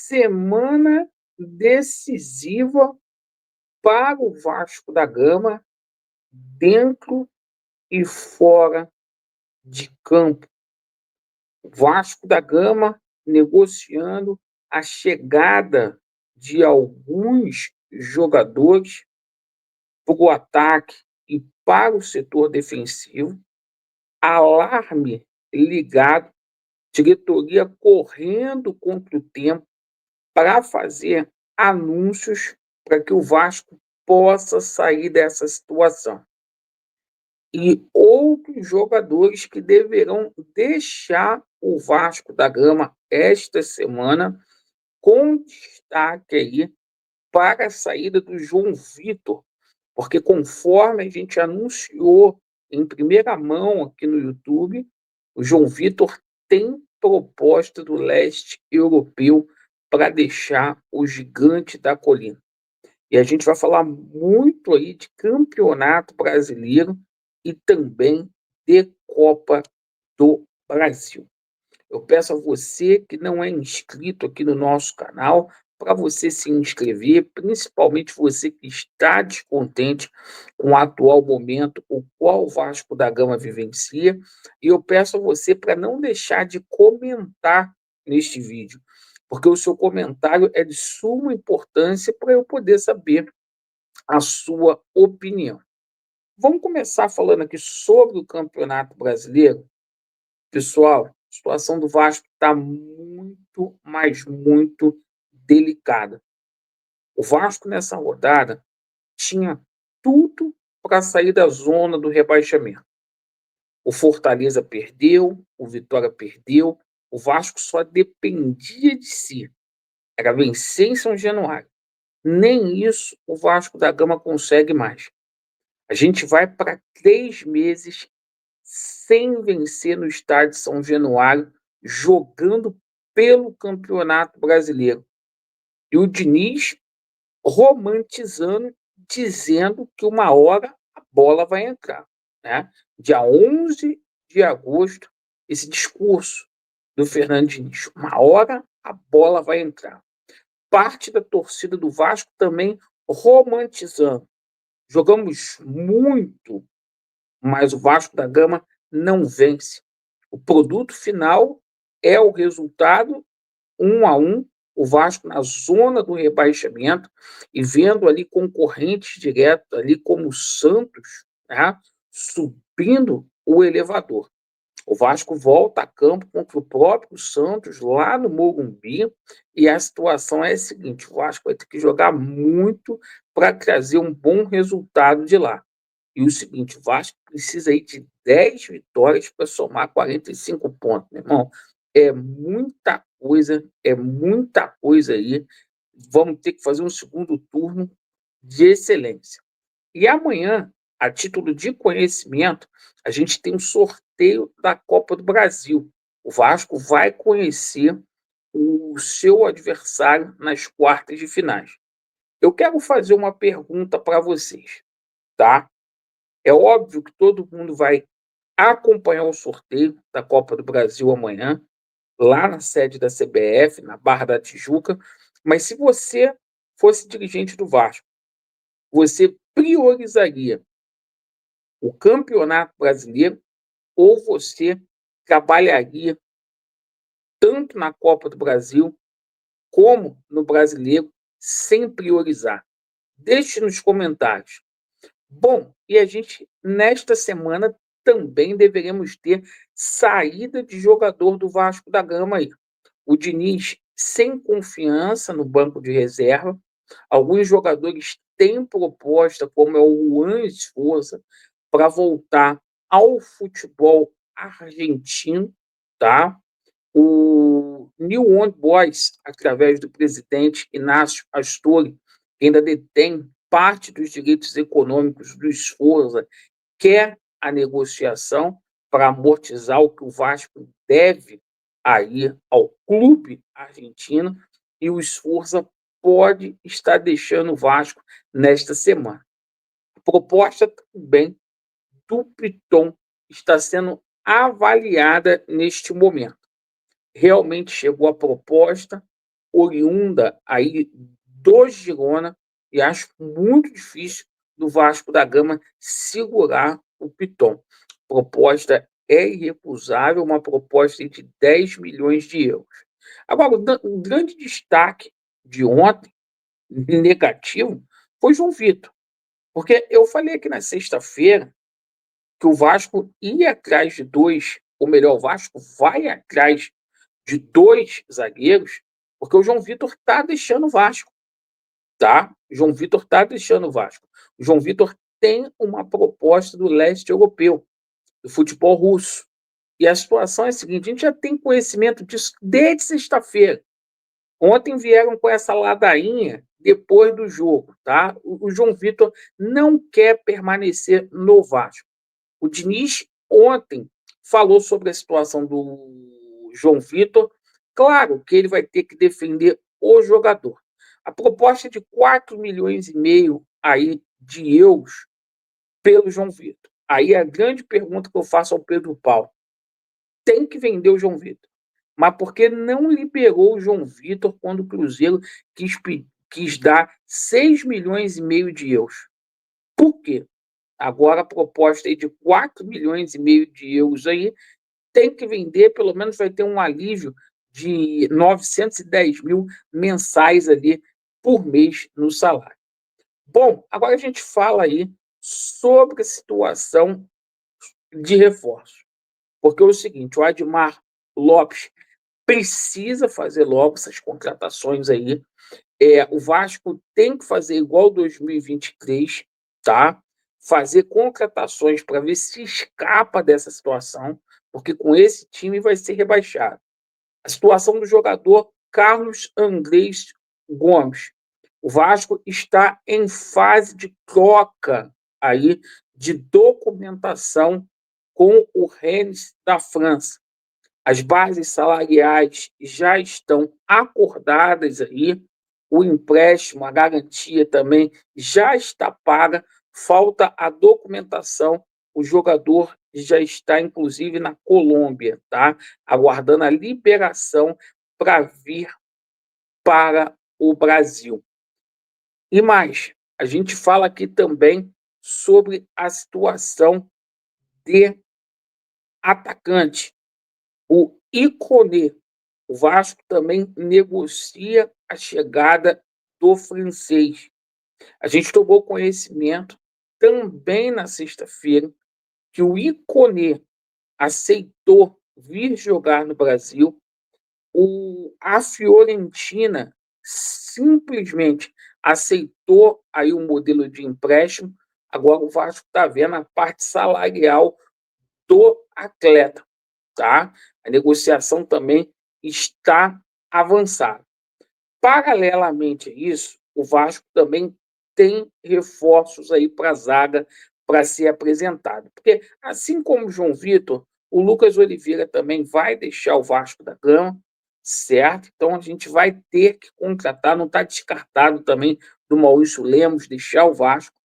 semana decisiva para o Vasco da Gama, dentro e fora de campo. O Vasco da Gama negociando a chegada de alguns jogadores para o ataque e para o setor defensivo. Alarme ligado, diretoria correndo contra o tempo para fazer anúncios para que o Vasco possa sair dessa situação. E outros jogadores que deverão deixar o Vasco da Gama esta semana, com destaque aí para a saída do João Vitor, porque conforme a gente anunciou em primeira mão aqui no YouTube, o João Vitor tem proposta do leste europeu para deixar o Gigante da Colina. E a gente vai falar muito aí de Campeonato Brasileiro e também de Copa do Brasil. Eu peço a você que não é inscrito aqui no nosso canal, para você se inscrever, principalmente você que está descontente com o atual momento, o qual o Vasco da Gama vivencia, e eu peço a você para não deixar de comentar neste vídeo, porque o seu comentário é de suma importância para eu poder saber a sua opinião. Vamos começar falando aqui sobre o Campeonato Brasileiro. Pessoal, a situação do Vasco está muito, mas muito delicada. O Vasco, nessa rodada, tinha tudo para sair da zona do rebaixamento. O Fortaleza perdeu, o Vitória perdeu, o Vasco só dependia de si. Era vencer em São Januário. Nem isso o Vasco da Gama consegue mais. A gente vai para 3 meses sem vencer no estádio São Januário, jogando pelo Campeonato Brasileiro. E o Diniz romantizando, dizendo que uma hora a bola vai entrar. Né? Dia 11 de agosto, esse discurso do Fernando Diniz. Uma hora a bola vai entrar. Parte da torcida do Vasco também romantizando. Jogamos muito, mas o Vasco da Gama não vence. O produto final é o resultado 1-1, o Vasco na zona do rebaixamento e vendo ali concorrentes diretos ali como o Santos, né, subindo o elevador. O Vasco volta a campo contra o próprio Santos lá no Morumbi e a situação é a seguinte: o Vasco vai ter que jogar muito para trazer um bom resultado de lá. E o seguinte, o Vasco precisa aí de 10 vitórias para somar 45 pontos, meu irmão. É muita coisa aí. Vamos ter que fazer um segundo turno de excelência. E amanhã, a título de conhecimento, a gente tem um sorteio da Copa do Brasil. O Vasco vai conhecer o seu adversário nas quartas de finais. Eu quero fazer uma pergunta para vocês, tá? É óbvio que todo mundo vai acompanhar o sorteio da Copa do Brasil amanhã, lá na sede da CBF, na Barra da Tijuca, mas se você fosse dirigente do Vasco, você priorizaria o Campeonato Brasileiro ou você trabalharia tanto na Copa do Brasil como no Brasileiro sem priorizar? Deixe nos comentários. Bom, e a gente, nesta semana, também deveremos ter saída de jogador do Vasco da Gama aí. O Diniz sem confiança no banco de reserva. Alguns jogadores têm proposta, como é o Juan Esforza, para voltar ao futebol argentino, tá? O New Old Boys, através do presidente Inácio Astori, que ainda detém parte dos direitos econômicos do Esforza, quer a negociação para amortizar o que o Vasco deve aí ao clube argentino, e o Esforza pode estar deixando o Vasco nesta semana. A proposta também do Piton está sendo avaliada neste momento. Realmente chegou a proposta oriunda aí do Girona, e acho muito difícil do Vasco da Gama segurar o Piton. Proposta é irrecusável, uma proposta de 10 milhões de euros. Agora, o grande destaque de ontem, negativo, foi João Vitor, porque eu falei aqui na sexta-feira que o Vasco ia atrás de dois, ou melhor, o Vasco vai atrás de dois zagueiros, porque o João Vitor está deixando o Vasco, tá? O João Vitor está deixando o Vasco. O João Vitor tem uma proposta do leste europeu, do futebol russo. E a situação é a seguinte: a gente já tem conhecimento disso desde sexta-feira. Ontem vieram com essa ladainha depois do jogo, tá? O João Vitor não quer permanecer no Vasco. O Diniz ontem falou sobre a situação do João Vitor. Claro que ele vai ter que defender o jogador. A proposta de 4 milhões e meio aí de euros pelo João Vitor. Aí a grande pergunta que eu faço ao Pedro Paulo: tem que vender o João Vitor, mas por que não liberou o João Vitor quando o Cruzeiro quis dar 6 milhões e meio de euros? Por quê? Agora a proposta aí de 4 milhões e meio de euros aí tem que vender, pelo menos vai ter um alívio de 910 mil mensais ali por mês no salário. Bom, agora a gente fala aí sobre a situação de reforço, porque é o seguinte: o Admar Lopes precisa fazer logo essas contratações aí. O Vasco tem que fazer igual 2023, tá? Fazer contratações para ver se escapa dessa situação, porque com esse time vai ser rebaixado. A situação do jogador Carlos Andrés Gomes. O Vasco está em fase de troca aí de documentação com o Rennes da França. As bases salariais já estão acordadas aí, o empréstimo, a garantia também já está paga, falta a documentação. O jogador já está, inclusive, na Colômbia, tá? Aguardando a liberação para vir para o Brasil. E mais, a gente fala aqui também sobre a situação de atacante. O Iconé. O Vasco também negocia a chegada do francês. A gente tomou conhecimento também na sexta-feira que o Iconé aceitou vir jogar no Brasil. A Fiorentina simplesmente aceitou aí o modelo de empréstimo. Agora o Vasco está vendo a parte salarial do atleta, tá? A negociação também está avançada. Paralelamente a isso, o Vasco também tem reforços aí para a zaga para ser apresentado. Porque, assim como o João Vitor, o Lucas Oliveira também vai deixar o Vasco da Gama, certo? Então a gente vai ter que contratar, não está descartado também do Maurício Lemos deixar o Vasco,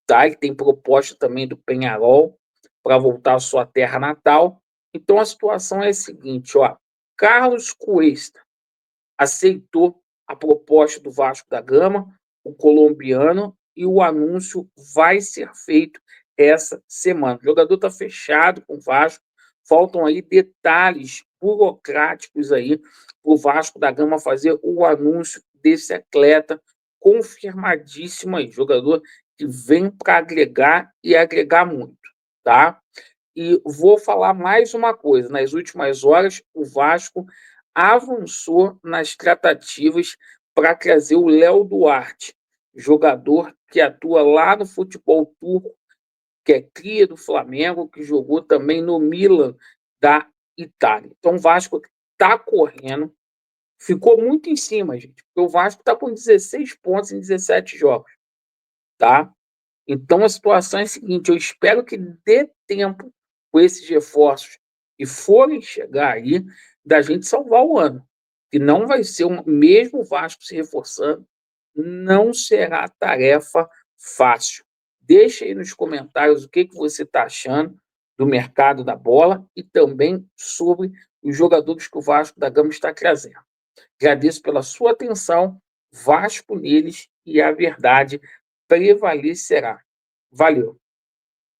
tá? Que tem proposta também do Peñarol para voltar à sua terra natal. Então a situação é a seguinte, ó: Carlos Cuesta aceitou a proposta do Vasco da Gama, o colombiano, e o anúncio vai ser feito essa semana. O jogador está fechado com o Vasco, faltam aí detalhes burocráticos aí para o Vasco da Gama fazer o anúncio desse atleta confirmadíssimo aí, jogador que vem para agregar e agregar muito, tá? E vou falar mais uma coisa: nas últimas horas, o Vasco avançou nas tratativas para trazer o Léo Duarte, jogador que atua lá no futebol turco, que é cria do Flamengo, que jogou também no Milan da Itália. Então o Vasco está correndo, ficou muito em cima, gente, porque o Vasco está com 16 pontos em 17 jogos, tá? Então a situação é a seguinte: eu espero que dê tempo com esses reforços e forem chegar aí, da gente salvar o ano. Que não vai ser, mesmo o Vasco se reforçando, não será tarefa fácil. Deixa aí nos comentários o que você está achando do mercado da bola e também sobre os jogadores que o Vasco da Gama está trazendo. Agradeço pela sua atenção. Vasco neles e a verdade prevalecerá. Valeu.